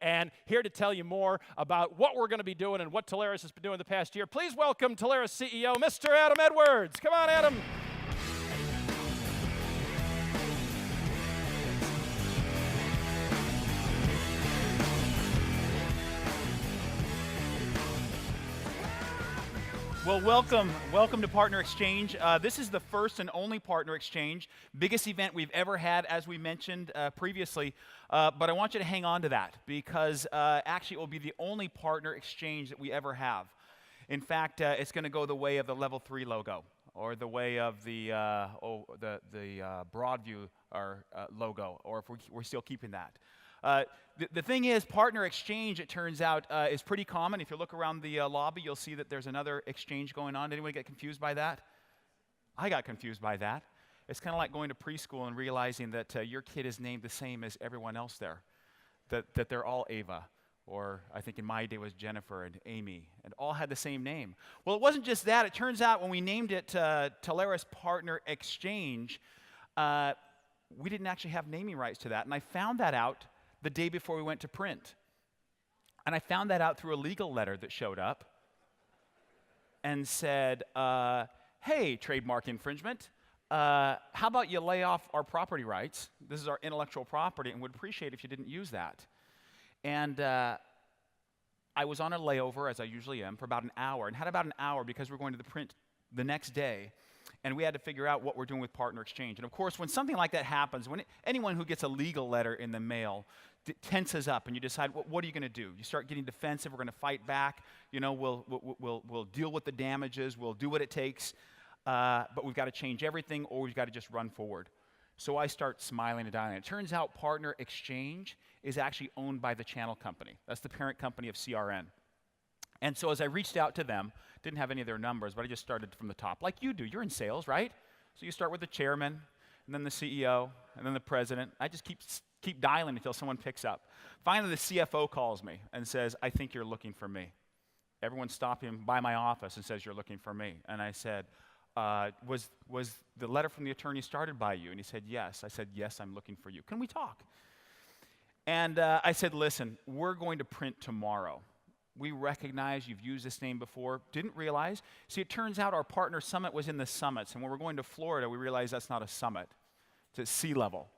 and here to tell you more about what we're going to be doing and what Telarus has been doing the past year. Please welcome Telarus CEO, Mr. Adam Edwards. Come on, Adam. Well, welcome to Partner Exchange. This is the first and only Partner Exchange, biggest event we've ever had, as we mentioned previously. But I want you to hang on to that because actually it will be the only Partner Exchange that we ever have. In fact, it's going to go the way of the Level 3 logo, or the way of the Broadview logo, or if we're still keeping that. The thing is, Partner Exchange, it turns out, is pretty common. If you look around the lobby, you'll see that there's another exchange going on. Did anyone get confused by that? I got confused by that. It's kind of like going to preschool and realizing that your kid is named the same as everyone else there, that they're all Ava, or I think in my day was Jennifer and Amy, and all had the same name. Well, it wasn't just that. It turns out when we named it Telarus Partner Exchange, we didn't actually have naming rights to that, and I found that out the day before we went to print. And I found that out through a legal letter that showed up and said, hey, trademark infringement, how about you lay off our property rights? This is our intellectual property, and would appreciate if you didn't use that. And I was on a layover, as I usually am, for about an hour, and had about an hour because we were going to the print the next day. And we had to figure out what we're doing with Partner Exchange. And of course, when something like that happens, anyone who gets a legal letter in the mail tenses up, and you decide, what are you going to do? You start getting defensive. We're going to fight back. You know, we'll deal with the damages. We'll do what it takes. But we've got to change everything, or we've got to just run forward. So I start smiling and dialing. It turns out Partner Exchange is actually owned by the channel company. That's the parent company of CRN. And so as I reached out to them, didn't have any of their numbers, but I just started from the top, like you do. You're in sales, right? So you start with the chairman, and then the CEO, and then the president. I just keep dialing until someone picks up. Finally, the CFO calls me and says, I think you're looking for me. Everyone stopped him by my office and says, you're looking for me. And I said, was the letter from the attorney started by you? And he said, yes. I said, yes, I'm looking for you. Can we talk? And I said, listen, we're going to print tomorrow. We recognize you've used this name before. Didn't realize. See, it turns out our partner summit was in the summits. And when we're going to Florida, we realized that's not a summit. It's at sea level.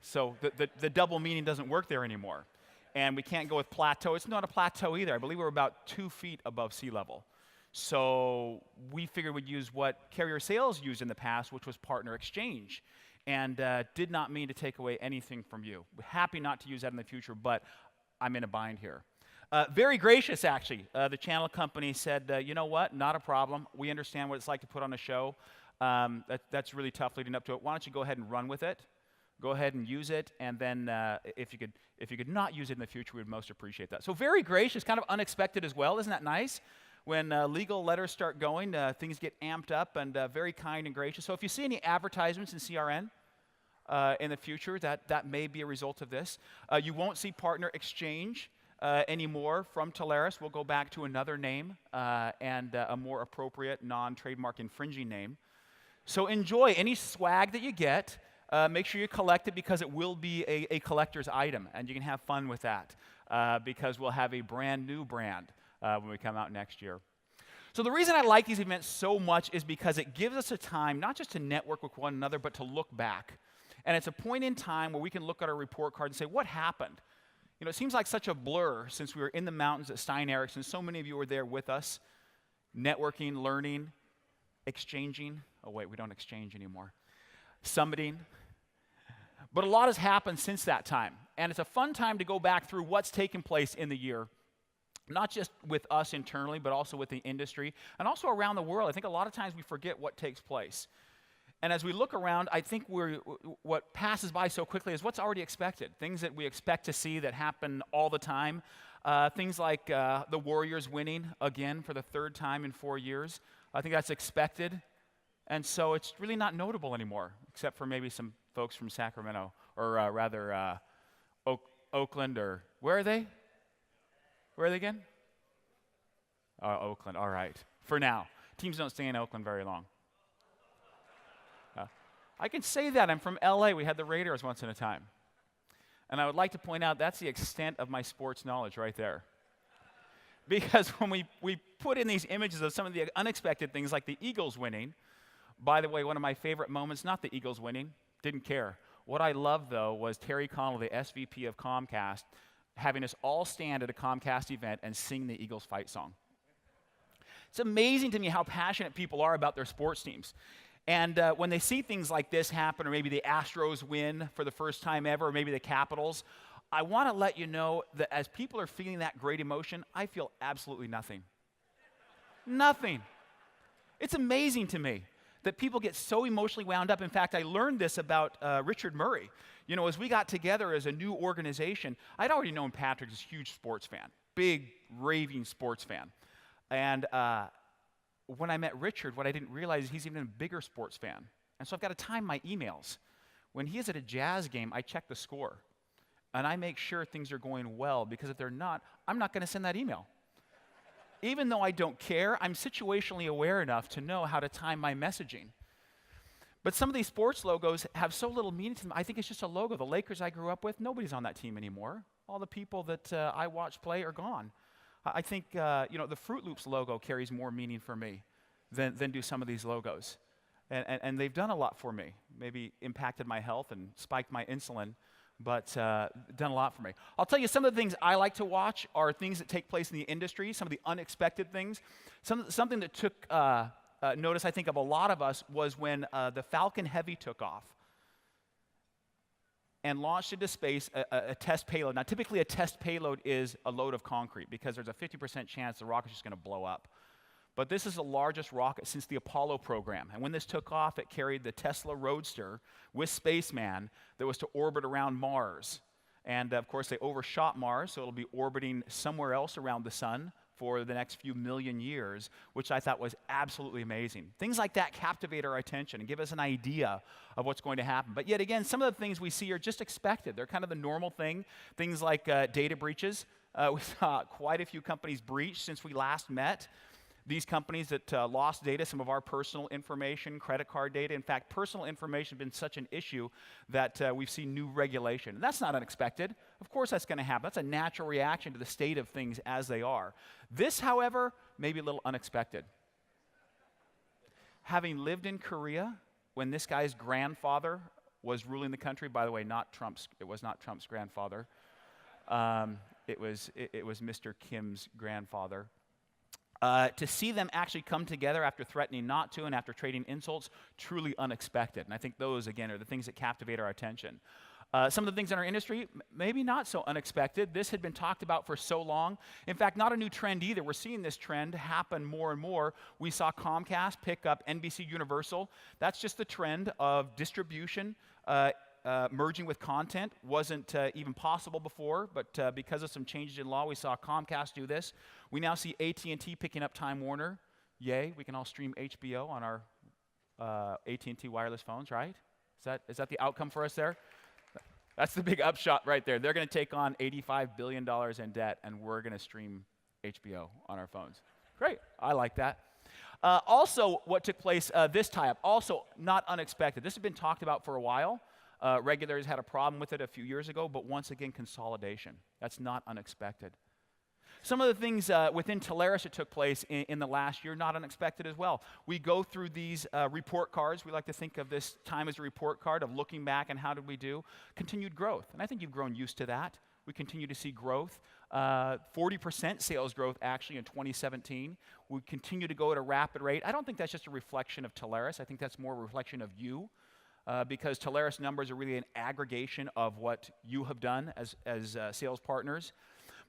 So the double meaning doesn't work there anymore. And we can't go with plateau. It's not a plateau either. I believe we're about 2 feet above sea level. So we figured we'd use what carrier sales used in the past, which was Partner Exchange. And did not mean to take away anything from you. We're happy not to use that in the future, but I'm in a bind here. Very gracious, actually. The channel company said, you know what, not a problem. We understand what it's like to put on a show. That's really tough leading up to it. Why don't you go ahead and run with it? Go ahead and use it, and then if you could not use it in the future, we would most appreciate that. So very gracious, kind of unexpected as well. Isn't that nice? When legal letters start going, things get amped up, and very kind and gracious. So if you see any advertisements in CRN in the future, that may be a result of this. You won't see Partner Exchange anymore from Telarus. We'll go back to another name and a more appropriate non-trademark infringing name. So enjoy any swag that you get. Make sure you collect it because it will be a collector's item, and you can have fun with that because we'll have a brand new brand when we come out next year. So the reason I like these events so much is because it gives us a time not just to network with one another, but to look back. And it's a point in time where we can look at our report card and say, what happened? You know, it seems like such a blur since we were in the mountains at Stein Erikson. So many of you were there with us, networking, learning, exchanging. Oh, wait, we don't exchange anymore. Summiting. But a lot has happened since that time. And it's a fun time to go back through what's taken place in the year, not just with us internally, but also with the industry, and also around the world. I think a lot of times we forget what takes place. And as we look around, I think what passes by so quickly is what's already expected. Things that we expect to see that happen all the time. Things like the Warriors winning again for the 3rd time in 4 years. I think that's expected. And so it's really not notable anymore, except for maybe some folks from Sacramento, or rather Oakland, or where are they? Where are they again? Oakland, all right. For now. Teams don't stay in Oakland very long. I can say that. I'm from LA. We had the Raiders once in a time. And I would like to point out that's the extent of my sports knowledge right there. Because when we put in these images of some of the unexpected things like the Eagles winning, by the way, one of my favorite moments, not the Eagles winning, didn't care. What I loved, though, was Terry Connell, the SVP of Comcast, having us all stand at a Comcast event and sing the Eagles fight song. It's amazing to me how passionate people are about their sports teams. And when they see things like this happen, or maybe the Astros win for the first time ever, or maybe the Capitals, I want to let you know that as people are feeling that great emotion, I feel absolutely nothing. Nothing. It's amazing to me that people get so emotionally wound up. In fact, I learned this about Richard Murray. You know, as we got together as a new organization, I'd already known Patrick is a huge sports fan, big, raving sports fan. And when I met Richard, what I didn't realize is he's even a bigger sports fan. And so I've got to time my emails. When he is at a Jazz game, I check the score. And I make sure things are going well, because if they're not, I'm not going to send that email. Even though I don't care, I'm situationally aware enough to know how to time my messaging. But some of these sports logos have so little meaning to them. I think it's just a logo. The Lakers I grew up with, nobody's on that team anymore. All the people that I watch play are gone. I think the Fruit Loops logo carries more meaning for me than do some of these logos. And they've done a lot for me. Maybe impacted my health and spiked my insulin, but done a lot for me. I'll tell you, some of the things I like to watch are things that take place in the industry, some of the unexpected things. Something that took notice, I think, of a lot of us was when the Falcon Heavy took off and launched into space a test payload. Now, typically a test payload is a load of concrete, because there's a 50% chance the rocket's just going to blow up. But this is the largest rocket since the Apollo program. And when this took off, it carried the Tesla Roadster with Spaceman that was to orbit around Mars. And of course, they overshot Mars, so it'll be orbiting somewhere else around the sun for the next few million years, which I thought was absolutely amazing. Things like that captivate our attention and give us an idea of what's going to happen. But yet again, some of the things we see are just expected. They're kind of the normal thing. Things like data breaches. We saw quite a few companies breached since we last met. These companies that lost data, some of our personal information, credit card data. In fact, personal information has been such an issue that we've seen new regulation. And that's not unexpected. Of course that's going to happen. That's a natural reaction to the state of things as they are. This, however, may be a little unexpected. Having lived in Korea when this guy's grandfather was ruling the country, by the way, it was not Trump's grandfather. It was Mr. Kim's grandfather. To see them actually come together after threatening not to and after trading insults, truly unexpected. And I think those, again, are the things that captivate our attention. Some of the things in our industry, maybe not so unexpected. This had been talked about for so long. In fact, not a new trend either. We're seeing this trend happen more and more. We saw Comcast pick up NBC Universal. That's just the trend of distribution. Merging with content wasn't even possible before, but because of some changes in law, we saw Comcast do this. We now see AT&T picking up Time Warner. Yay, we can all stream HBO on our AT&T wireless phones, right? Is that the outcome for us there? That's the big upshot right there. They're going to take on $85 billion in debt, and we're going to stream HBO on our phones. Great, I like that. Also, what took place this tie-up, also not unexpected. This has been talked about for a while. Regulators had a problem with it a few years ago, but once again, consolidation. That's not unexpected. Some of the things within Telarus that took place in the last year, not unexpected as well. We go through these report cards. We like to think of this time as a report card of looking back and how did we do. Continued growth, and I think you've grown used to that. We continue to see growth. 40% sales growth actually in 2017. We continue to go at a rapid rate. I don't think that's just a reflection of Telarus. I think that's more a reflection of you. Because Telarus numbers are really an aggregation of what you have done as sales partners.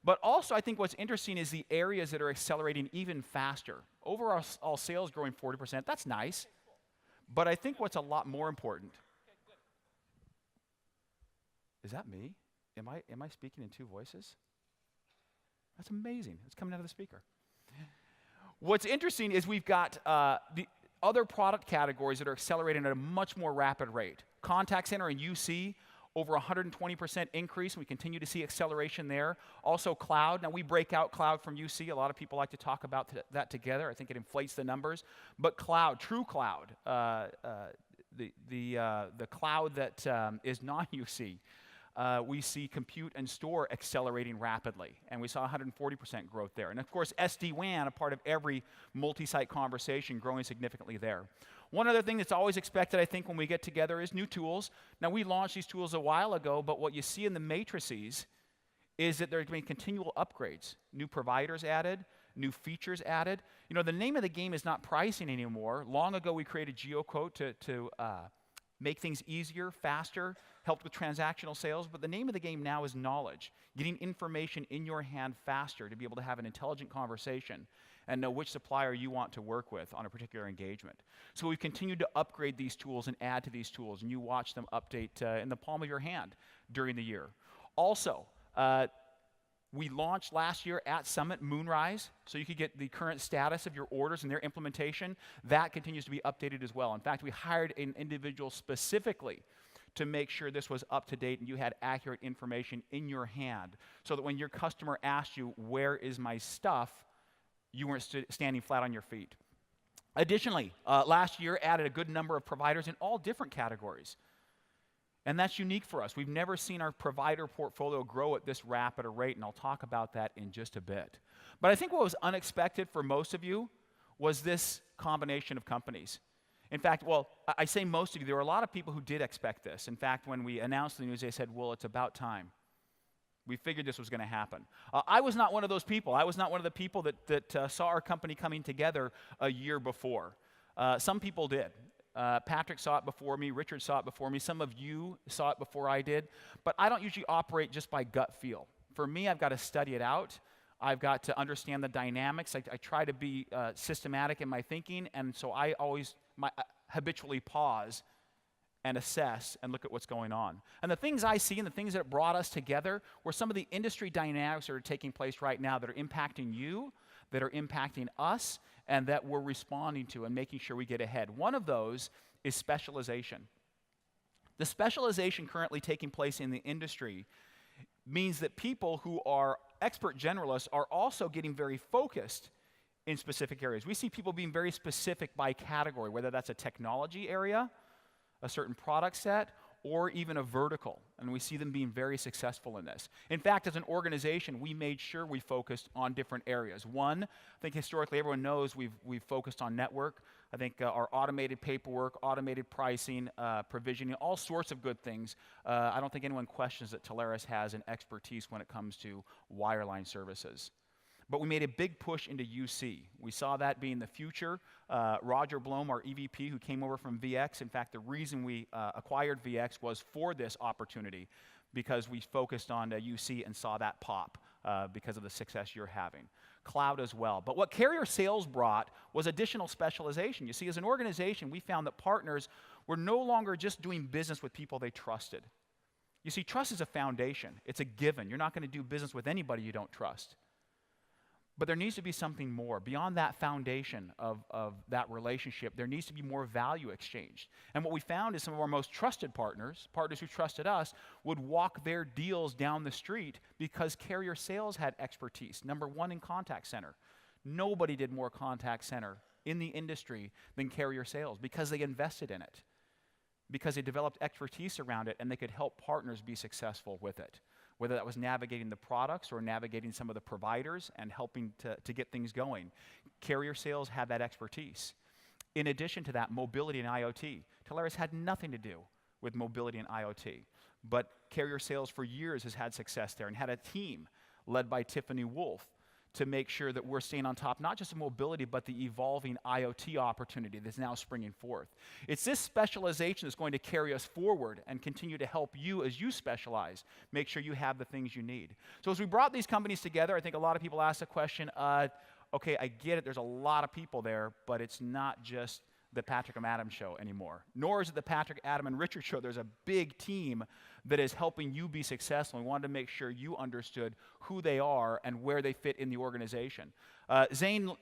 But also, I think what's interesting is the areas that are accelerating even faster. Overall, all sales growing 40%, that's nice. But I think what's a lot more important, is that me? Am I speaking in two voices? That's amazing. It's coming out of the speaker. What's interesting is we've got the other product categories that are accelerating at a much more rapid rate. Contact center and UC, over 120% increase. We continue to see acceleration there. Also cloud. Now we break out cloud from UC. A lot of people like to talk about that together. I think it inflates the numbers. But cloud, true cloud, the cloud that is non-UC, we see compute and store accelerating rapidly, and we saw 140% growth there. And of course, SD-WAN, a part of every multi-site conversation, growing significantly there. One other thing that's always expected, I think, when we get together is new tools. Now, we launched these tools a while ago, but what you see in the matrices is that there are going to be continual upgrades, new providers added, new features added. You know, the name of the game is not pricing anymore. Long ago, we created GeoQuote to make things easier, faster, helped with transactional sales, but the name of the game now is knowledge, getting information in your hand faster to be able to have an intelligent conversation and know which supplier you want to work with on a particular engagement. So we've continued to upgrade these tools and add to these tools, and you watch them update in the palm of your hand during the year. Also, we launched last year at Summit Moonrise, so you could get the current status of your orders and their implementation. That continues to be updated as well. In fact, we hired an individual specifically to make sure this was up to date and you had accurate information in your hand, so that when your customer asked you, where is my stuff, you weren't standing flat on your feet. Additionally, last year added a good number of providers in all different categories. And that's unique for us. We've never seen our provider portfolio grow at this rapid a rate, and I'll talk about that in just a bit. But I think what was unexpected for most of you was this combination of companies. In fact, well, I say most of you, there were a lot of people who did expect this. In fact, when we announced the news, they said, well, it's about time. We figured this was going to happen. I was not one of those people. I was not one of the people that saw our company coming together a year before. Some people did. Patrick saw it before me, Richard saw it before me, some of you saw it before I did, but I don't usually operate just by gut feel. For me, I've got to study it out. I've got to understand the dynamics. I try to be systematic in my thinking, and so I always habitually pause and assess and look at what's going on. And the things I see and the things that brought us together were some of the industry dynamics that are taking place right now that are impacting you, that are impacting us, and that we're responding to and making sure we get ahead. One of those is specialization. The specialization currently taking place in the industry means that people who are expert generalists are also getting very focused in specific areas. We see people being very specific by category, whether that's a technology area, a certain product set, or even a vertical, and we see them being very successful in this. In fact, as an organization, we made sure we focused on different areas. One, I think historically everyone knows we've focused on network. I think our automated paperwork, automated pricing, provisioning, all sorts of good things. I don't think anyone questions that Telarus has an expertise when it comes to wireline services. But we made a big push into UC. We saw that being the future. Roger Blom, our EVP, who came over from VX, in fact, the reason we acquired VX was for this opportunity, because we focused on UC and saw that pop because of the success you're having. Cloud as well. But what carrier sales brought was additional specialization. You see, as an organization, we found that partners were no longer just doing business with people they trusted. You see, trust is a foundation. It's a given. You're not going to do business with anybody you don't trust. But there needs to be something more. Beyond that foundation of that relationship, there needs to be more value exchanged. And what we found is some of our most trusted partners who trusted us, would walk their deals down the street because carrier sales had expertise. Number one in contact center. Nobody did more contact center in the industry than carrier sales because they invested in it, because they developed expertise around it, and they could help partners be successful with it. Whether that was navigating the products or navigating some of the providers and helping to get things going. Carrier sales had that expertise. In addition to that, mobility and IoT. Telarus had nothing to do with mobility and IoT, but carrier sales for years has had success there and had a team led by Tiffany Wolf to make sure that we're staying on top, not just of mobility, but the evolving IoT opportunity that's now springing forth. It's this specialization that's going to carry us forward and continue to help you as you specialize, make sure you have the things you need. So as we brought these companies together, I think a lot of people asked the question, okay, I get it, there's a lot of people there, but it's not just the Patrick and Adam show anymore. Nor is it the Patrick, Adam, and Richard show. There's a big team that is helping you be successful. We wanted to make sure you understood who they are and where they fit in the organization. Zane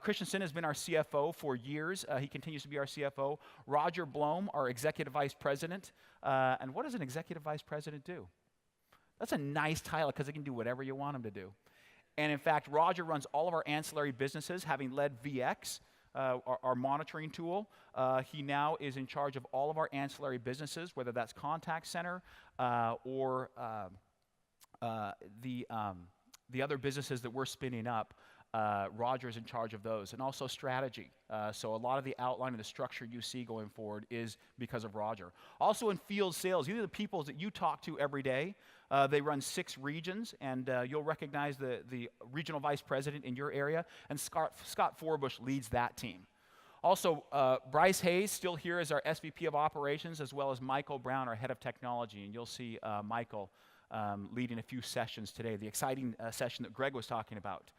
Christensen has been our CFO for years. He continues to be our CFO. Roger Blom, our Executive Vice President. And what does an Executive Vice President do? That's a nice title because they can do whatever you want them to do. And in fact, Roger runs all of our ancillary businesses, having led VX. our monitoring tool. He now is in charge of all of our ancillary businesses, whether that's contact center or the other businesses that we're spinning up. Roger's in charge of those, and also strategy. So a lot of the outline and the structure you see going forward is because of Roger. Also in field sales, these are the people that you talk to every day. They run 6 regions, and you'll recognize the regional vice president in your area, and Scott Forbush leads that team. Also, Bryce Hayes, still here as our SVP of Operations, as well as Michael Brown, our head of technology, and you'll see Michael leading a few sessions today, the exciting session that Greg was talking about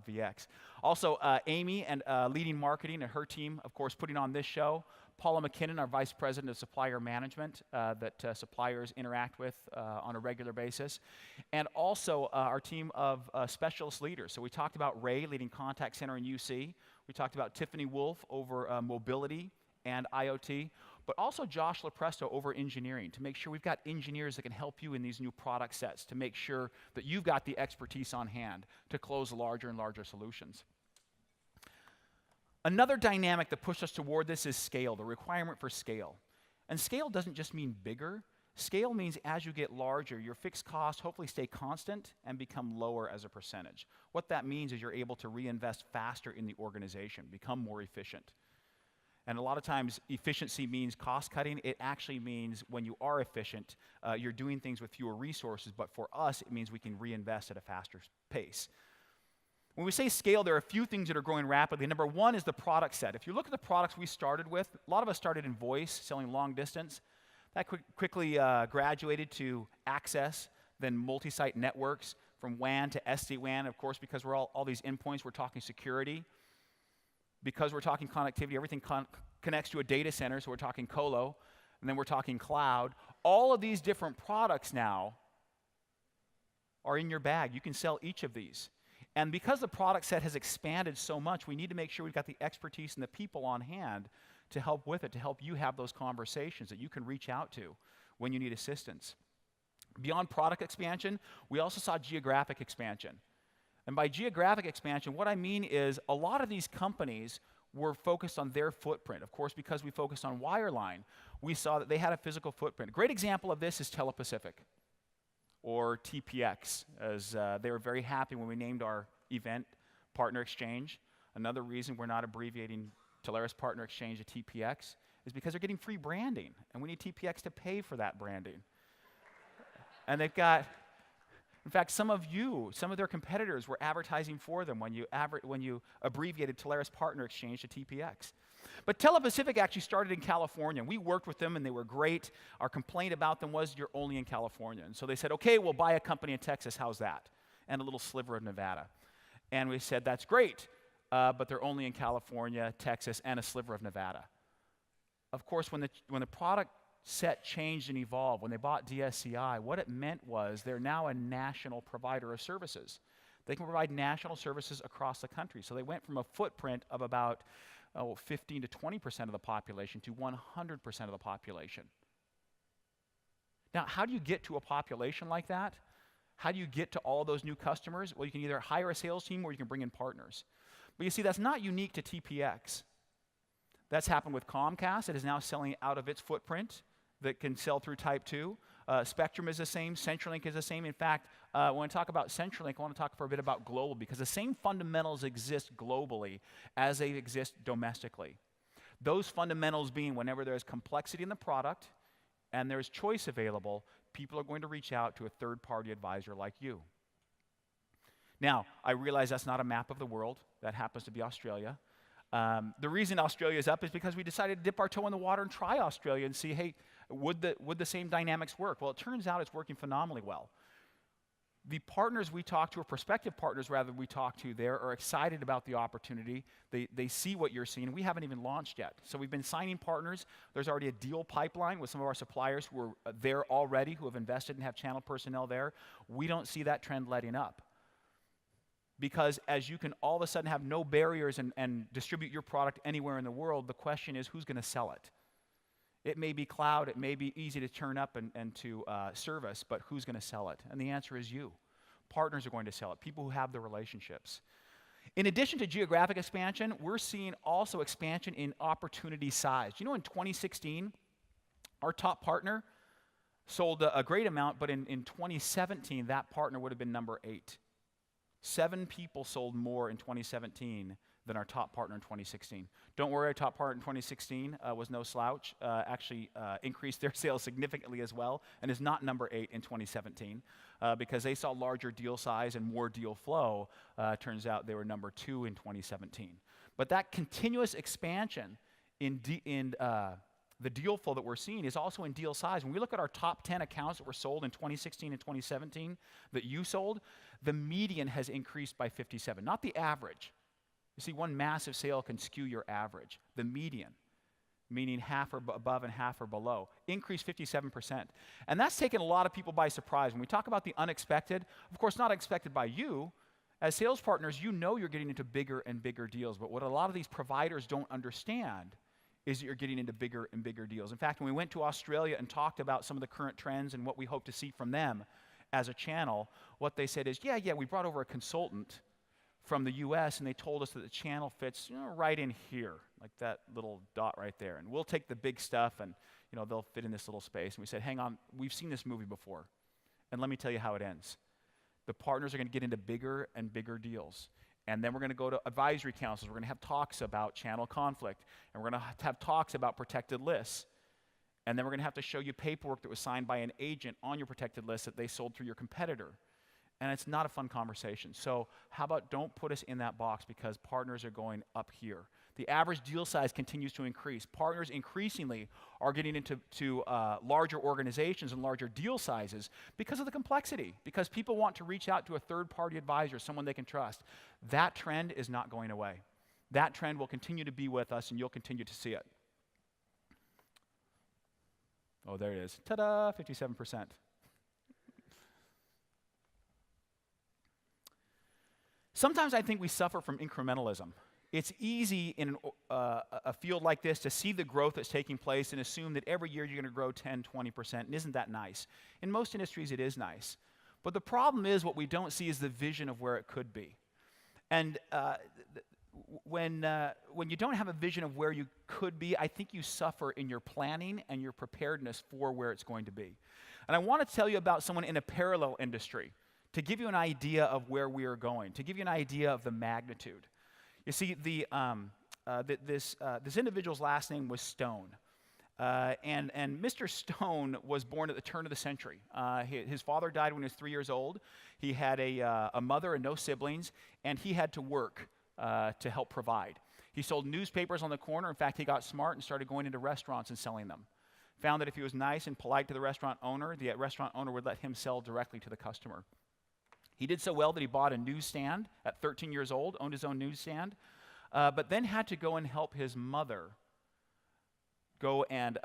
VX. Also, Amy and leading marketing and her team, of course, putting on this show. Paula McKinnon, our Vice President of Supplier Management, that suppliers interact with on a regular basis. And also our team of specialist leaders. So we talked about Ray leading Contact Center in UC. We talked about Tiffany Wolf over mobility and IoT. But also Josh Lepresto over engineering, to make sure we've got engineers that can help you in these new product sets, to make sure that you've got the expertise on hand to close larger and larger solutions. Another dynamic that pushed us toward this is scale, the requirement for scale. And scale doesn't just mean bigger. Scale means as you get larger, your fixed costs hopefully stay constant and become lower as a percentage. What that means is you're able to reinvest faster in the organization, become more efficient. And a lot of times, efficiency means cost cutting. It actually means when you are efficient, you're doing things with fewer resources. But for us, it means we can reinvest at a faster pace. When we say scale, there are a few things that are growing rapidly. Number one is the product set. If you look at the products we started with, a lot of us started in voice, selling long distance. That quickly graduated to access, then multi-site networks, from WAN to SD-WAN. Of course, because we're all these endpoints, we're talking security. Because we're talking connectivity, everything connects to a data center, so we're talking colo, and then we're talking cloud. All of these different products now are in your bag. You can sell each of these. And because the product set has expanded so much, we need to make sure we've got the expertise and the people on hand to help with it, to help you have those conversations that you can reach out to when you need assistance. Beyond product expansion, we also saw geographic expansion. And by geographic expansion, what I mean is a lot of these companies were focused on their footprint. Of course, because we focused on wireline, we saw that they had a physical footprint. A great example of this is Telepacific, or TPX, as they were very happy when we named our event Partner Exchange. Another reason we're not abbreviating Telarus Partner Exchange to TPX is because they're getting free branding, and we need TPX to pay for that branding. And they've got... In fact, some of their competitors were advertising for them when you abbreviated Telarus Partner Exchange to TPX. But Telepacific actually started in California. We worked with them, and they were great. Our complaint about them was, you're only in California. And so they said, okay, we'll buy a company in Texas. How's that? And a little sliver of Nevada. And we said, that's great, but they're only in California, Texas, and a sliver of Nevada. Of course, when the product set changed and evolved, when they bought DSCI, what it meant was they're now a national provider of services. They can provide national services across the country. So they went from a footprint of about 15 to 20% of the population to 100% of the population. Now, how do you get to a population like that? How do you get to all those new customers? Well, you can either hire a sales team or you can bring in partners. But you see, that's not unique to TPX. That's happened with Comcast. It is now selling out of its footprint that can sell through Type 2. Spectrum is the same. CenturyLink is the same. In fact, when I talk about CenturyLink, I want to talk for a bit about global, because the same fundamentals exist globally as they exist domestically. Those fundamentals being, whenever there's complexity in the product and there's choice available, people are going to reach out to a third-party advisor like you. Now, I realize that's not a map of the world. That happens to be Australia. The reason Australia is up is because we decided to dip our toe in the water and try Australia and see, hey, would the same dynamics work? Well, it turns out it's working phenomenally well. The partners we talk to, or prospective partners rather, we talk to there, are excited about the opportunity. They see what you're seeing. We haven't even launched yet. So we've been signing partners. There's already a deal pipeline with some of our suppliers who are there already, who have invested and have channel personnel there. We don't see that trend letting up. Because as you can all of a sudden have no barriers and distribute your product anywhere in the world, the question is, who's going to sell it? It may be cloud, it may be easy to turn up and to service, but who's going to sell it? And the answer is you. Partners are going to sell it, people who have the relationships. In addition to geographic expansion, we're seeing also expansion in opportunity size. You know, in 2016, our top partner sold a great amount, but in 2017, that partner would have been number 8. 7 people sold more in 2017 than our top partner in 2016. Don't worry, our top partner in 2016 was no slouch, actually increased their sales significantly as well, and is not number 8 in 2017 because they saw larger deal size and more deal flow. Turns out they were number 2 in 2017. But that continuous expansion in the deal flow that we're seeing is also in deal size. When we look at our top 10 accounts that were sold in 2016 and 2017 that you sold, the median has increased by 57, not the average. You see, one massive sale can skew your average. The median, meaning half or above and half or below, increased 57%. And that's taken a lot of people by surprise. When we talk about the unexpected, of course, not expected by you. As sales partners, you know you're getting into bigger and bigger deals. But what a lot of these providers don't understand is that you're getting into bigger and bigger deals. In fact, when we went to Australia and talked about some of the current trends and what we hope to see from them as a channel, what they said is, yeah, we brought over a consultant from the US and they told us that the channel fits right in here, like that little dot right there. And we'll take the big stuff and they'll fit in this little space. And we said, hang on, we've seen this movie before. And let me tell you how it ends. The partners are going to get into bigger and bigger deals. And then we're going to go to advisory councils. We're going to have talks about channel conflict. And we're going to have talks about protected lists. And then we're going to have to show you paperwork that was signed by an agent on your protected list that they sold through your competitor. And it's not a fun conversation. So how about don't put us in that box because partners are going up here. The average deal size continues to increase. Partners increasingly are getting into larger organizations and larger deal sizes because of the complexity, because people want to reach out to a third-party advisor, someone they can trust. That trend is not going away. That trend will continue to be with us, and you'll continue to see it. Oh, there it is. Ta-da, 57%. Sometimes I think we suffer from incrementalism. It's easy in a field like this to see the growth that's taking place and assume that every year you're going to grow 10, 20%, and isn't that nice? In most industries, it is nice. But the problem is what we don't see is the vision of where it could be. And when you don't have a vision of where you could be, I think you suffer in your planning and your preparedness for where it's going to be. And I want to tell you about someone in a parallel industry to give you an idea of where we are going, to give you an idea of the magnitude. You see, this individual's last name was Stone. And Mr. Stone was born at the turn of the century. His father died when he was 3 years old. He had a mother and no siblings, and he had to work to help provide. He sold newspapers on the corner. In fact, he got smart and started going into restaurants and selling them. Found that if he was nice and polite to the restaurant owner would let him sell directly to the customer. He did so well that he bought a newsstand at 13 years old, owned his own newsstand, but then had to go and help his mother go and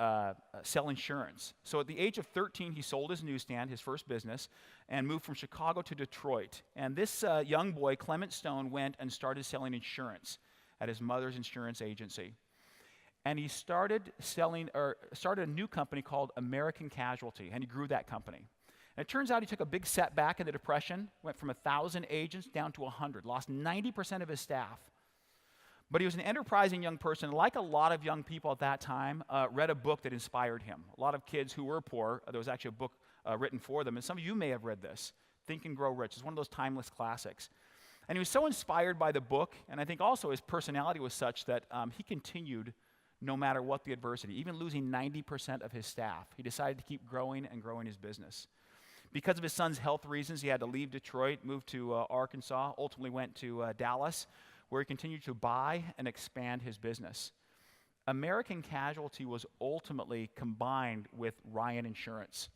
sell insurance. So at the age of 13, he sold his newsstand, his first business, and moved from Chicago to Detroit. And this young boy, Clement Stone, went and started selling insurance at his mother's insurance agency. And he started a new company called American Casualty, and he grew that company. And it turns out he took a big setback in the Depression, went from 1,000 agents down to 100, lost 90% of his staff. But he was an enterprising young person, like a lot of young people at that time, read a book that inspired him. A lot of kids who were poor, there was actually a book written for them, and some of you may have read this, Think and Grow Rich. It's one of those timeless classics. And he was so inspired by the book, and I think also his personality was such that he continued no matter what the adversity, even losing 90% of his staff. He decided to keep growing and growing his business. Because of his son's health reasons, he had to leave Detroit, move to Arkansas, ultimately went to Dallas, where he continued to buy and expand his business. American Casualty was ultimately combined with Ryan Insurance.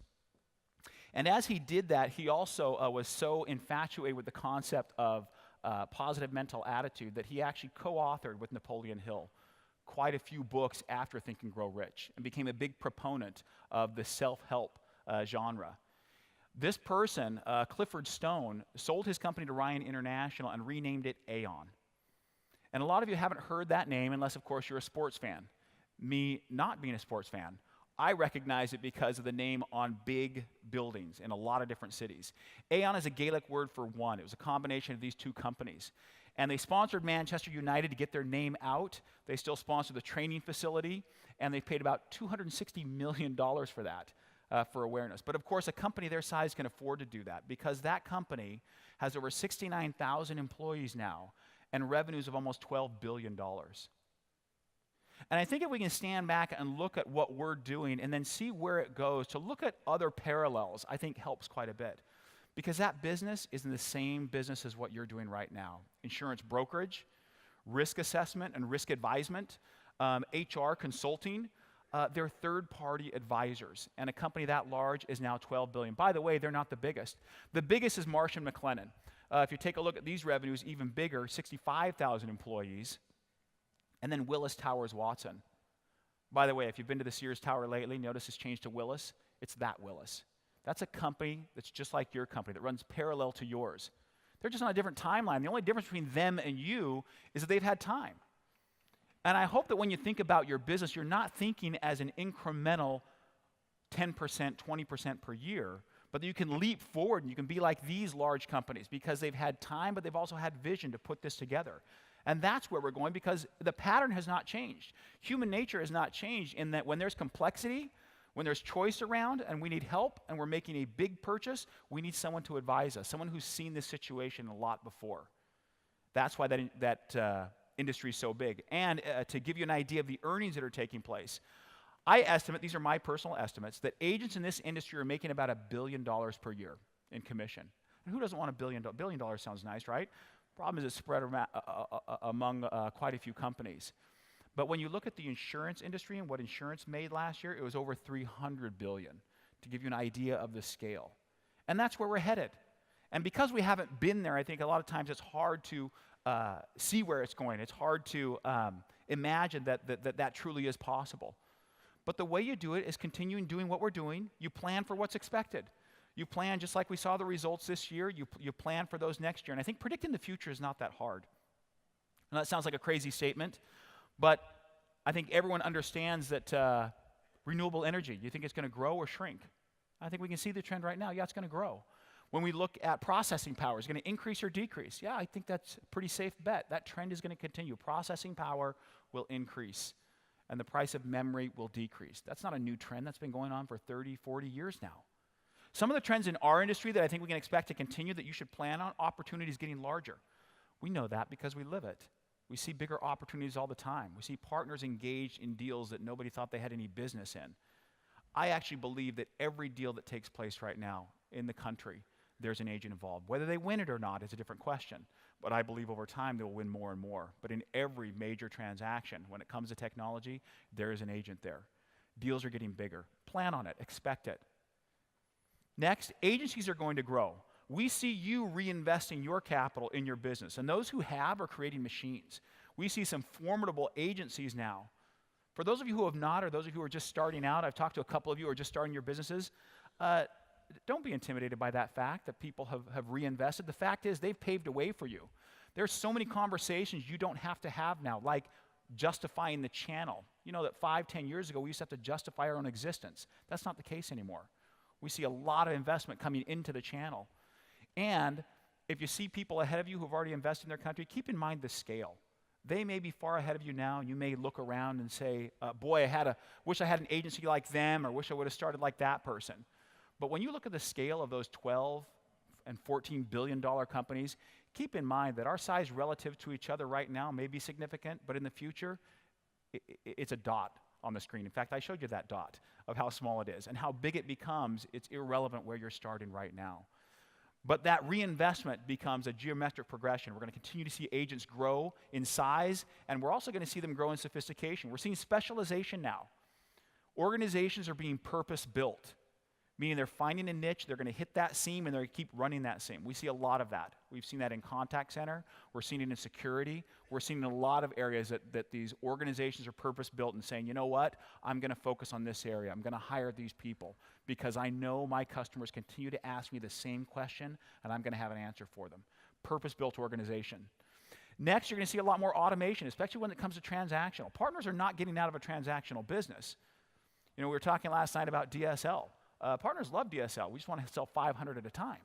And as he did that, he also was so infatuated with the concept of positive mental attitude that he actually co-authored with Napoleon Hill quite a few books after Think and Grow Rich and became a big proponent of the self-help genre. This person, Clifford Stone, sold his company to Ryan International and renamed it Aon. And a lot of you haven't heard that name unless, of course, you're a sports fan. Me not being a sports fan, I recognize it because of the name on big buildings in a lot of different cities. Aon is a Gaelic word for one. It was a combination of these two companies. And they sponsored Manchester United to get their name out. They still sponsor the training facility, and they paid about $260 million for that, for awareness. But of course, a company their size can afford to do that because that company has over 69,000 employees now and revenues of almost $12 billion. And I think if we can stand back and look at what we're doing and then see where it goes, to look at other parallels, I think helps quite a bit. Because that business is in the same business as what you're doing right now. Insurance brokerage, risk assessment and risk advisement, HR consulting, they're third-party advisors. And a company that large is now $12 billion. By the way, they're not the biggest. The biggest is Marsh & McLennan. If you take a look at these revenues, even bigger, 65,000 employees. And then Willis Towers Watson. By the way, if you've been to the Sears Tower lately, notice it's changed to Willis. It's that Willis. That's a company that's just like your company, that runs parallel to yours. They're just on a different timeline. The only difference between them and you is that they've had time. And I hope that when you think about your business, you're not thinking as an incremental 10%, 20% per year, but that you can leap forward and you can be like these large companies because they've had time, but they've also had vision to put this together. And that's where we're going because the pattern has not changed. Human nature has not changed in that when there's complexity, when there's choice around and we need help and we're making a big purchase, we need someone to advise us, someone who's seen this situation a lot before. That's why that industry is so big. And to give you an idea of the earnings that are taking place, I estimate, these are my personal estimates, that agents in this industry are making about $1 billion per year in commission. And who doesn't want $1 billion? $1 billion sounds nice, right? Problem is it's spread among quite a few companies. But when you look at the insurance industry and what insurance made last year, it was over $300 billion, to give you an idea of the scale. And that's where we're headed. And because we haven't been there, I think a lot of times it's hard to see where it's going. It's hard to imagine that truly is possible. But the way you do it is continuing doing what we're doing. You plan for what's expected. You plan, just like we saw the results this year, you plan for those next year. And I think predicting the future is not that hard. And that sounds like a crazy statement, but I think everyone understands that renewable energy, you think it's going to grow or shrink? I think we can see the trend right now. Yeah, it's going to grow. When we look at processing power, is it going to increase or decrease? Yeah, I think that's a pretty safe bet. That trend is going to continue. Processing power will increase, and the price of memory will decrease. That's not a new trend. That's been going on for 30, 40 years now. Some of the trends in our industry that I think we can expect to continue that you should plan on, opportunities getting larger. We know that because we live it. We see bigger opportunities all the time. We see partners engaged in deals that nobody thought they had any business in. I actually believe that every deal that takes place right now in the country, there's an agent involved. Whether they win it or not is a different question, but I believe over time they'll win more and more. But in every major transaction, when it comes to technology, there is an agent there. Deals are getting bigger. Plan on it. Expect it. Next, agencies are going to grow. We see you reinvesting your capital in your business, and those who have are creating machines. We see some formidable agencies now. For those of you who have not, or those of you who are just starting out, I've talked to a couple of you who are just starting your businesses, don't be intimidated by that fact that people have reinvested. The fact is they've paved a way for you. There's so many conversations you don't have to have now, like justifying the channel. You know that 5, 10 years ago, we used to have to justify our own existence. That's not the case anymore. We see a lot of investment coming into the channel. And if you see people ahead of you who have already invested in their country, keep in mind the scale. They may be far ahead of you now, and you may look around and say, boy, wish I had an agency like them, or wish I would have started like that person. But when you look at the scale of those 12 and $14 billion companies, keep in mind that our size relative to each other right now may be significant, but in the future, it's a dot on the screen. In fact, I showed you that dot of how small it is. And how big it becomes, it's irrelevant where you're starting right now. But that reinvestment becomes a geometric progression. We're going to continue to see agents grow in size, and we're also going to see them grow in sophistication. We're seeing specialization now. Organizations are being purpose-built, meaning they're finding a niche, they're going to hit that seam, and they're going to keep running that seam. We see a lot of that. We've seen that in contact center. We're seeing it in security. We're seeing in a lot of areas that these organizations are purpose-built and saying, you know what, I'm going to focus on this area. I'm going to hire these people because I know my customers continue to ask me the same question, and I'm going to have an answer for them. Purpose-built organization. Next, you're going to see a lot more automation, especially when it comes to transactional. Partners are not getting out of a transactional business. We were talking last night about DSL. Partners love DSL. We just want to sell 500 at a time.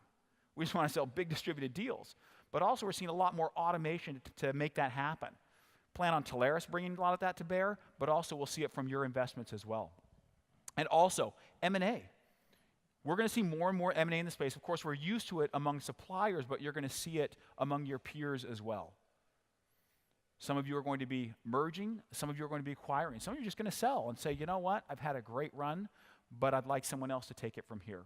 We just want to sell big distributed deals. But also we're seeing a lot more automation to make that happen. Plan on Telarus bringing a lot of that to bear, but also we'll see it from your investments as well. And also, M&A. We're going to see more and more M&A in the space. Of course, we're used to it among suppliers, but you're going to see it among your peers as well. Some of you are going to be merging. Some of you are going to be acquiring. Some of you are just going to sell and say, you know what, I've had a great run, but I'd like someone else to take it from here.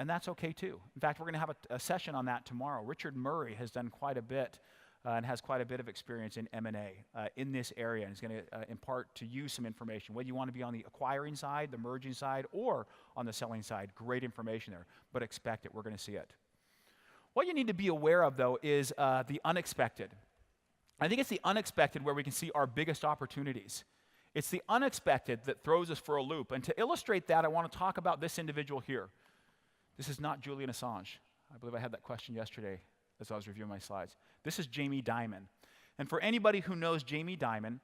And that's okay too. In fact, we're going to have a session on that tomorrow. Richard Murray has done quite a bit and has quite a bit of experience in M&A in this area, and he's going to impart to you some information. Whether you want to be on the acquiring side, the merging side, or on the selling side, great information there, but expect it. We're going to see it. What you need to be aware of, though, is the unexpected. I think it's the unexpected where we can see our biggest opportunities. It's the unexpected that throws us for a loop. And to illustrate that, I want to talk about this individual here. This is not Julian Assange. I believe I had that question yesterday as I was reviewing my slides. This is Jamie Dimon. And for anybody who knows Jamie Dimon,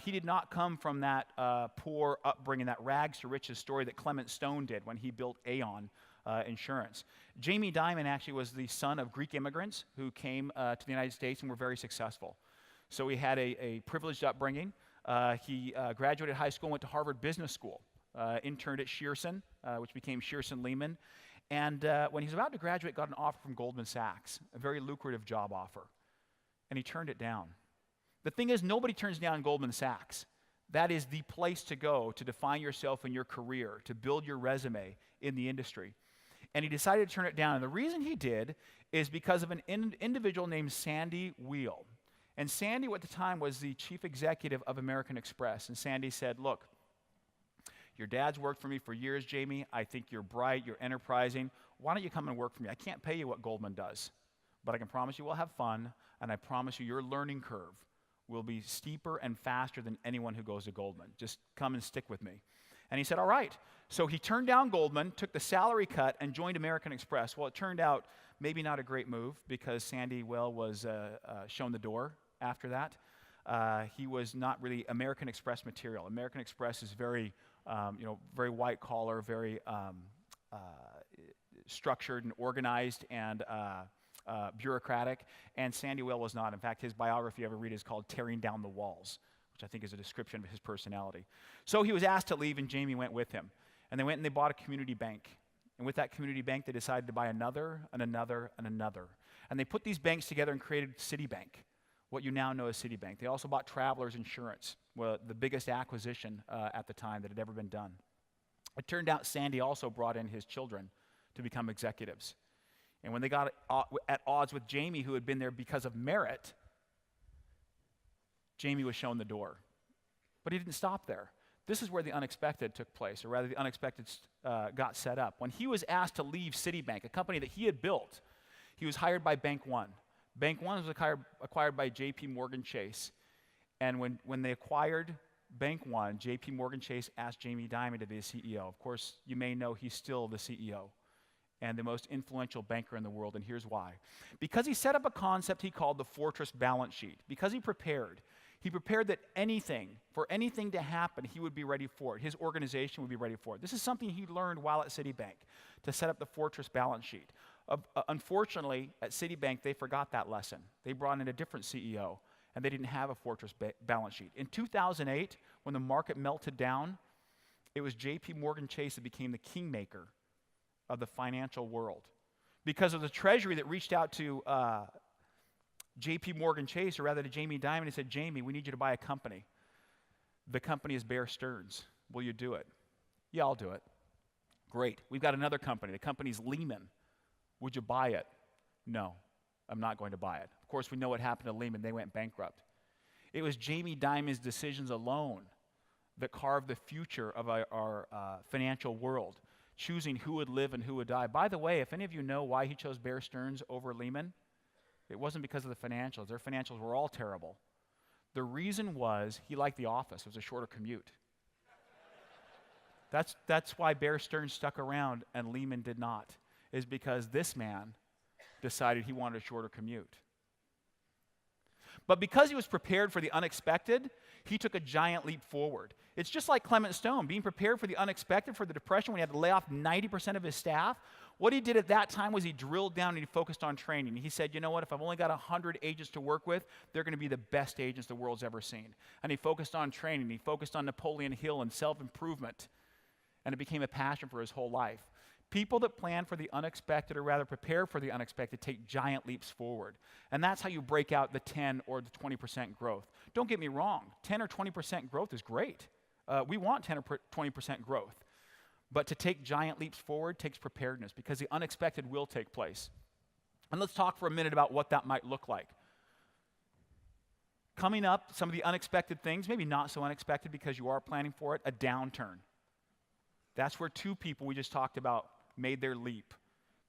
he did not come from that poor upbringing, that rags to riches story that Clement Stone did when he built Aon Insurance. Jamie Dimon actually was the son of Greek immigrants who came to the United States and were very successful. So he had a privileged upbringing. He graduated high school, went to Harvard Business School, interned at Shearson, which became Shearson Lehman. And when he was about to graduate, got an offer from Goldman Sachs, a very lucrative job offer. And he turned it down. The thing is, nobody turns down Goldman Sachs. That is the place to go to define yourself in your career, to build your resume in the industry. And he decided to turn it down. And the reason he did is because of an individual named Sandy Weil. And Sandy, at the time, was the chief executive of American Express. And Sandy said, look, your dad's worked for me for years, Jamie. I think you're bright, you're enterprising. Why don't you come and work for me? I can't pay you what Goldman does, but I can promise you we'll have fun, and I promise you your learning curve will be steeper and faster than anyone who goes to Goldman. Just come and stick with me. And he said, all right. So he turned down Goldman, took the salary cut, and joined American Express. Well, it turned out maybe not a great move because Sandy Weil was shown the door after that. He was not really American Express material. American Express is very, very white collar, very structured and organized and bureaucratic. And Sandy Weil was not. In fact, his biography, if you ever read it, is called Tearing Down the Walls, which I think is a description of his personality. So he was asked to leave, and Jamie went with him. And they went and they bought a community bank. And with that community bank, they decided to buy another and another and another. And they put these banks together and created Citibank, what you now know as Citibank. They also bought Travelers Insurance, the biggest acquisition at the time that had ever been done. It turned out Sandy also brought in his children to become executives. And when they got at odds with Jamie, who had been there because of merit, Jamie was shown the door. But he didn't stop there. This is where the unexpected took place, or rather the unexpected got set up. When he was asked to leave Citibank, a company that he had built, he was hired by Bank One. Bank One was acquired by J.P. Morgan Chase. And when they acquired Bank One, J.P. Morgan Chase asked Jamie Dimon to be the CEO. Of course, you may know he's still the CEO and the most influential banker in the world, and here's why. Because he set up a concept he called the fortress balance sheet. Because he prepared that for anything to happen, he would be ready for it. His organization would be ready for it. This is something he learned while at Citibank, to set up the fortress balance sheet. Unfortunately, at Citibank, they forgot that lesson. They brought in a different CEO, and they didn't have a fortress balance sheet. In 2008, when the market melted down, it was J.P. Morgan Chase that became the kingmaker of the financial world. Because of the Treasury that reached out to J.P. Morgan Chase, or rather to Jamie Dimon, and said, Jamie, we need you to buy a company. The company is Bear Stearns. Will you do it? Yeah, I'll do it. Great. We've got another company. The company's Lehman. Would you buy it? No, I'm not going to buy it. Of course, we know what happened to Lehman. They went bankrupt. It was Jamie Dimon's decisions alone that carved the future of our financial world, choosing who would live and who would die. By the way, if any of you know why he chose Bear Stearns over Lehman, it wasn't because of the financials. Their financials were all terrible. The reason was he liked the office. It was a shorter commute. That's why Bear Stearns stuck around and Lehman did not, is because this man decided he wanted a shorter commute. But because he was prepared for the unexpected, he took a giant leap forward. It's just like Clement Stone, being prepared for the unexpected, for the Depression, when he had to lay off 90% of his staff. What he did at that time was he drilled down and he focused on training. He said, you know what, if I've only got 100 agents to work with, they're going to be the best agents the world's ever seen. And he focused on training. He focused on Napoleon Hill and self-improvement. And it became a passion for his whole life. People that plan for the unexpected, or rather prepare for the unexpected, take giant leaps forward. And that's how you break out the 10 or the 20% growth. Don't get me wrong, 10 or 20% growth is great. We want 10 or 20% growth. But to take giant leaps forward takes preparedness, because the unexpected will take place. And let's talk for a minute about what that might look like. Coming up, some of the unexpected things, maybe not so unexpected because you are planning for it, a downturn. That's where two people we just talked about made their leap.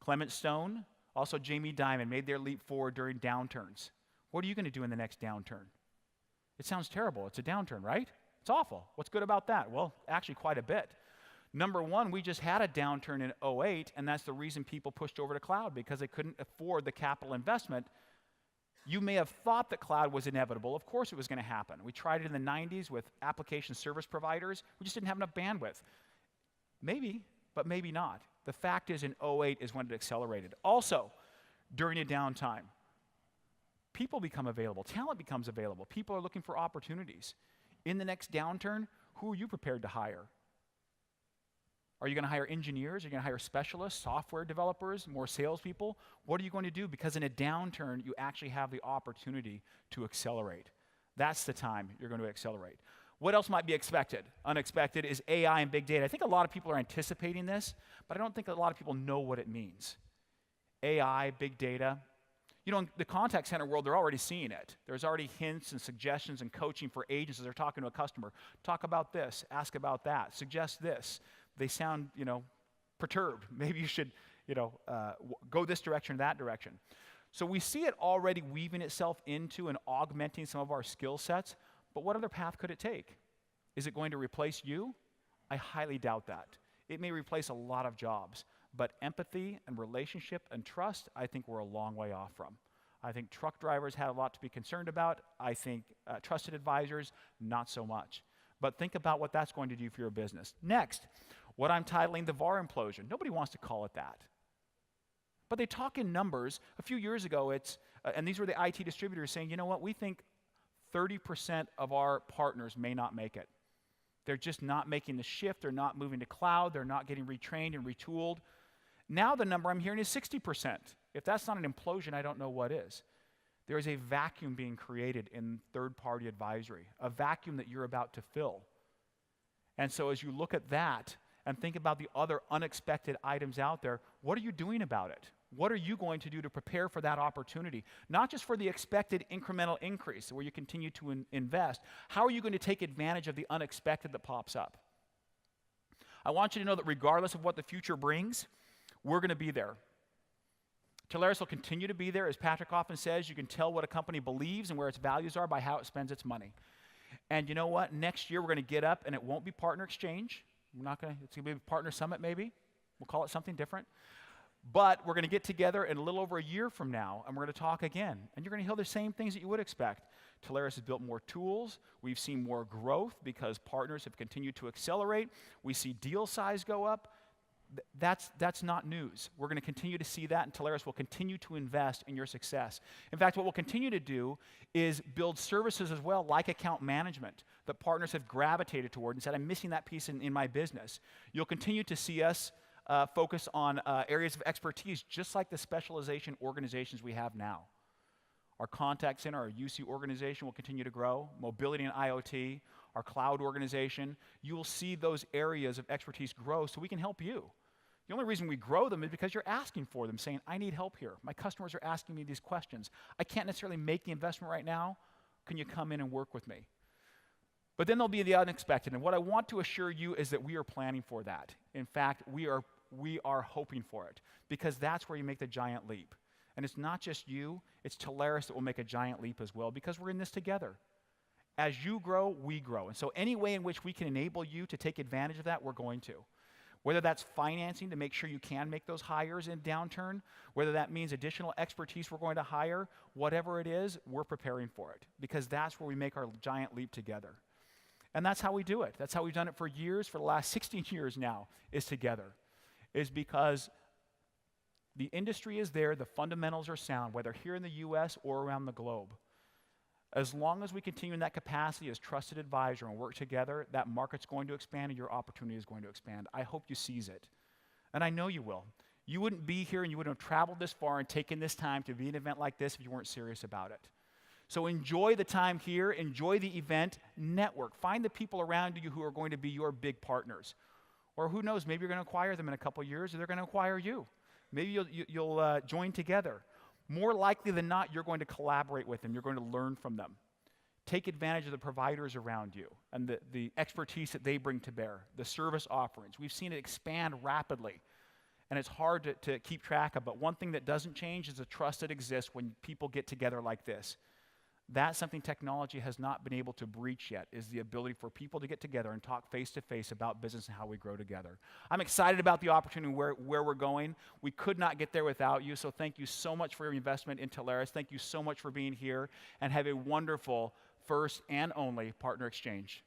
Clement Stone, also Jamie Dimon, made their leap forward during downturns. What are you going to do in the next downturn? It sounds terrible. It's a downturn, right? It's awful. What's good about that? Well, actually quite a bit. Number one, we just had a downturn in 2008, and that's the reason people pushed over to cloud, because they couldn't afford the capital investment. You may have thought that cloud was inevitable. Of course it was going to happen. We tried it in the 90s with application service providers. We just didn't have enough bandwidth. Maybe, but maybe not. The fact is, in 2008 is when it accelerated. Also, during a downtime, people become available. Talent becomes available. People are looking for opportunities. In the next downturn, who are you prepared to hire? Are you going to hire engineers? Are you going to hire specialists, software developers, more salespeople? What are you going to do? Because in a downturn, you actually have the opportunity to accelerate. That's the time you're going to accelerate. What else might be expected? Unexpected is AI and big data. I think a lot of people are anticipating this, but I don't think a lot of people know what it means. AI, big data. You know, in the contact center world, they're already seeing it. There's already hints and suggestions and coaching for agents as they're talking to a customer. Talk about this, ask about that, suggest this. They sound, perturbed. Maybe you should, go this direction or that direction. So we see it already weaving itself into and augmenting some of our skill sets. But what other path could it take? Is it going to replace you? I highly doubt that. It may replace a lot of jobs, but empathy and relationship and trust, I think we're a long way off from. I think truck drivers had a lot to be concerned about. I think trusted advisors, not so much. But think about what that's going to do for your business. Next, what I'm titling the VAR implosion. Nobody wants to call it that. But they talk in numbers. A few years ago, and these were the IT distributors saying, you know what, we think 30% of our partners may not make it. They're just not making the shift. They're not moving to cloud. They're not getting retrained and retooled. Now the number I'm hearing is 60%. If that's not an implosion, I don't know what is. There is a vacuum being created in third-party advisory, a vacuum that you're about to fill. And so as you look at that and think about the other unexpected items out there, what are you doing about it? What are you going to do to prepare for that opportunity? Not just for the expected incremental increase where you continue to invest. How are you going to take advantage of the unexpected that pops up? I want you to know that regardless of what the future brings, we're going to be there. Telarus will continue to be there. As Patrick often says, you can tell what a company believes and where its values are by how it spends its money. And you know what? Next year we're going to get up, and it won't be Partner Exchange. It's going to be Partner Summit maybe. We'll call it something different. But we're going to get together in a little over a year from now, and we're going to talk again. And you're going to hear the same things that you would expect. Telarus has built more tools. We've seen more growth because partners have continued to accelerate. We see deal size go up. That's not news. We're going to continue to see that, and Telarus will continue to invest in your success. In fact, what we'll continue to do is build services as well, like account management, that partners have gravitated toward and said, I'm missing that piece in my business. You'll continue to see us focus on areas of expertise, just like the specialization organizations we have now. Our contact center, our UC organization will continue to grow. Mobility and IoT, our cloud organization. You will see those areas of expertise grow so we can help you. The only reason we grow them is because you're asking for them, saying, I need help here. My customers are asking me these questions. I can't necessarily make the investment right now. Can you come in and work with me? But then there'll be the unexpected. And what I want to assure you is that we are planning for that. In fact, we are hoping for it, because that's where you make the giant leap. And it's not just you, it's Telarus that will make a giant leap as well, because we're in this together. As you grow, we grow. And so any way in which we can enable you to take advantage of that, we're going to. Whether that's financing to make sure you can make those hires in downturn, whether that means additional expertise we're going to hire, whatever it is, we're preparing for it because that's where we make our giant leap together. And that's how we do it. That's how we've done it for years, for the last 16 years now, is together. Is because the industry is there, the fundamentals are sound, whether here in the US or around the globe. As long as we continue in that capacity as trusted advisor and work together, that market's going to expand and your opportunity is going to expand. I hope you seize it. And I know you will. You wouldn't be here and you wouldn't have traveled this far and taken this time to be an event like this if you weren't serious about it. So enjoy the time here, enjoy the event, network. Find the people around you who are going to be your big partners. Or who knows, maybe you're going to acquire them in a couple of years or they're going to acquire you. Maybe you'll join together. More likely than not, you're going to collaborate with them. You're going to learn from them. Take advantage of the providers around you and the expertise that they bring to bear, the service offerings. We've seen it expand rapidly, and it's hard to keep track of. But one thing that doesn't change is the trust that exists when people get together like this. That's something technology has not been able to breach yet, is the ability for people to get together and talk face-to-face about business and how we grow together. I'm excited about the opportunity where we're going. We could not get there without you, so thank you so much for your investment in Telarus. Thank you so much for being here, and have a wonderful first and only partner exchange.